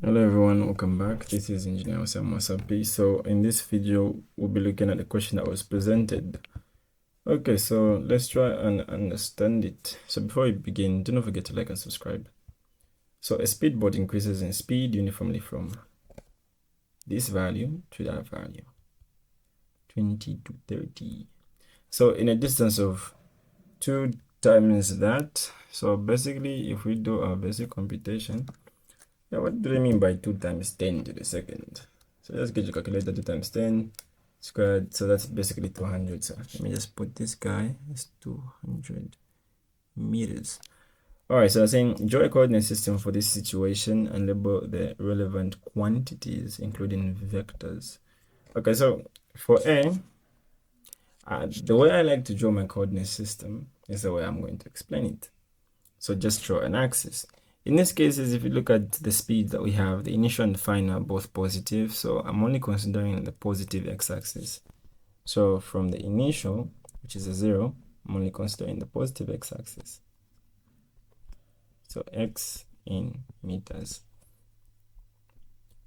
Hello everyone, welcome back. This is Engineer Osama Sapi. So in this video, we'll be looking at the question that was presented. Okay, so let's try and understand it. So before we begin, do not forget to like and subscribe. So a speedboat increases in speed uniformly from this value to that value, 20 to 30. So in a distance of 2 times that, so basically if we do our basic computation, yeah, what do they mean by 2 times 10 to the second? So let's get your calculator. 2 times 10 squared. So that's basically 200. So let me just put this guy as 200 meters. All right, so I'm saying draw a coordinate system for this situation and label the relevant quantities, including vectors. Okay, so for A, the way I like to draw my coordinate system is the way I'm going to explain it. So just draw an axis. In this case, if you look at the speed that we have, the initial and the final are both positive. So I'm only considering the positive x-axis. So from the initial, which is a 0, I'm only considering the positive x-axis. So x in meters.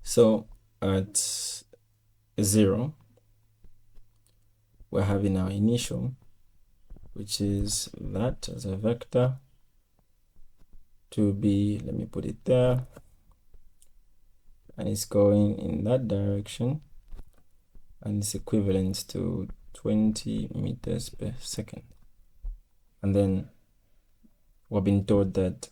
So at 0, we're having our initial, which is that as a vector, to be, let me put it there, and it's going in that direction, and it's equivalent to 20 meters per second. And then we're being told that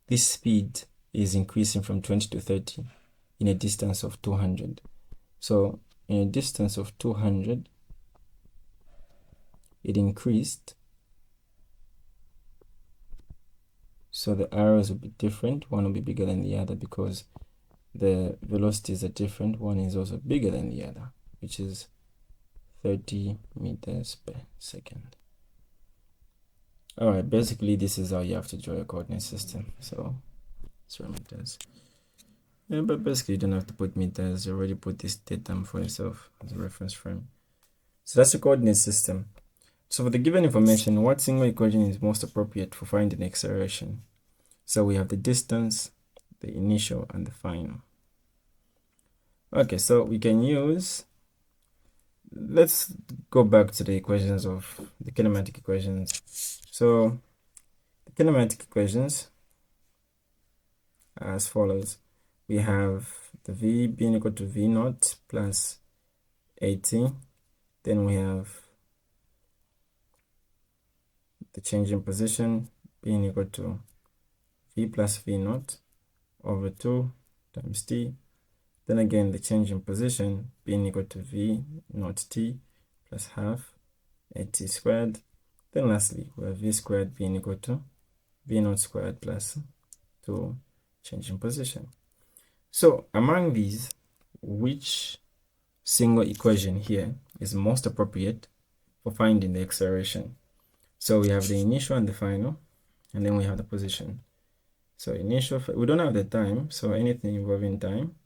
this speed is increasing from 20 to 30 in a distance of 200. So in a distance of 200, it increased. So the arrows will be different. One will be bigger than the other because the velocities are different. One is also bigger than the other, which is 30 meters per second. All right, basically this is how you have to draw a coordinate system. So it's meters. Yeah, but basically you don't have to put meters. You already put this datum for yourself as a reference frame. So that's the coordinate system. So for the given information, what single equation is most appropriate for finding acceleration? So we have the distance, the initial, and the final. Okay, so we can use, let's go back to the equations of the kinematic equations. So the kinematic equations are as follows. We have the V being equal to V naught plus 80. Then we have the change in position being equal to V plus V naught over 2 times T. Then again, the change in position being equal to V naught T plus half at T squared. Then lastly, we have V squared being equal to V naught squared plus 2 change in position. So among these, which single equation here is most appropriate for finding the acceleration? So we have the initial and the final, and then we have the position. So initial, we don't have the time, so anything involving time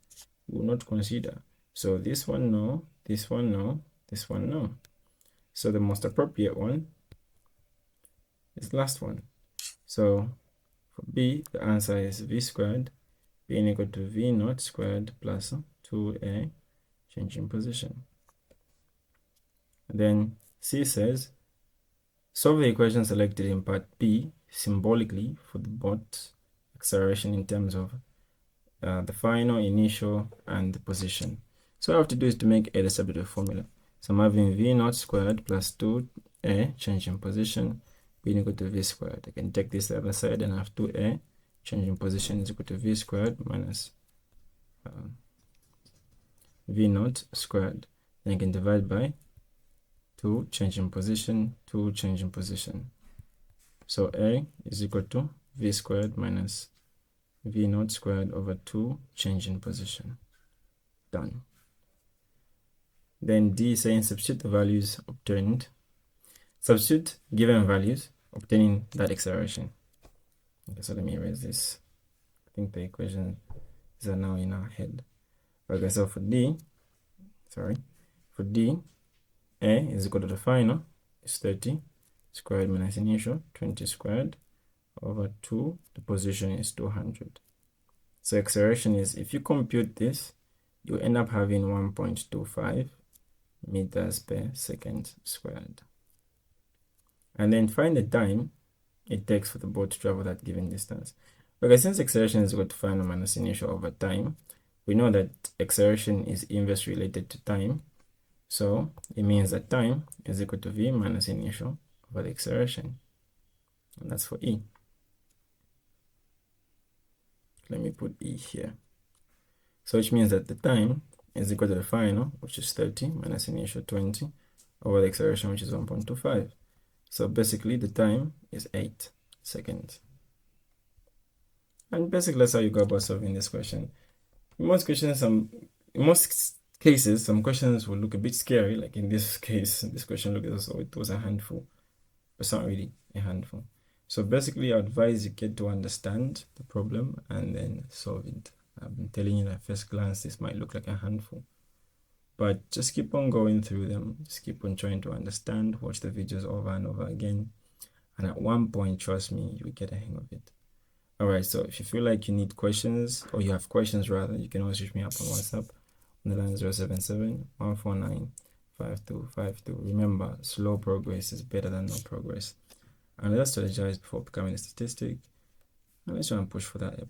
we will not consider. So this one no, this one no, this one no. So the most appropriate one is the last one. So for B, the answer is V squared being equal to V naught squared plus 2A change in position. And then C says, solve the equation selected in part B symbolically for the boat acceleration in terms of the final, initial, and the position. So all I have to do is to make A the subject of the formula. So I'm having V naught squared plus 2A change in position being equal to V squared. I can take this to the other side and have 2A change in position is equal to V squared minus V naught squared. Then I can divide by 2 change in position, 2 change in position. So A is equal to V squared minus V naught squared over 2 change in position. Done. Then D is saying substitute the values obtained. Substitute given values, obtaining that acceleration. Okay, so let me erase this. I think the equations are now in our head. Okay, so for D, A is equal to the final is 30 squared minus initial, 20 squared over 2, the position is 200. So acceleration is, if you compute this, you end up having 1.25 meters per second squared. And then find the time it takes for the boat to travel that given distance. Okay, since acceleration is equal to final minus initial over time, we know that acceleration is inversely related to time. So it means that time is equal to v minus initial over the acceleration. And that's for E. Let me put E here. So which means that the time is equal to the final, which is 30, minus initial 20, over the acceleration, which is 1.25. So basically the time is 8 seconds. And basically that's how you go about solving this question. In most cases, some questions will look a bit scary. Like in this case, this question looked as though it was a handful, but it's not really a handful. So basically I advise you get to understand the problem and then solve it. I've been telling you at first glance this might look like a handful, but just keep on going through them. Just keep on trying to understand, watch the videos over and over again, and at one point, trust me, you will get a hang of it. All right, so if you feel like you need questions, or you have questions rather, you can always reach me up on WhatsApp on the line 077 149 5252. Remember, slow progress is better than no progress. And let's strategize before becoming a statistic. And let's try and push for that A+.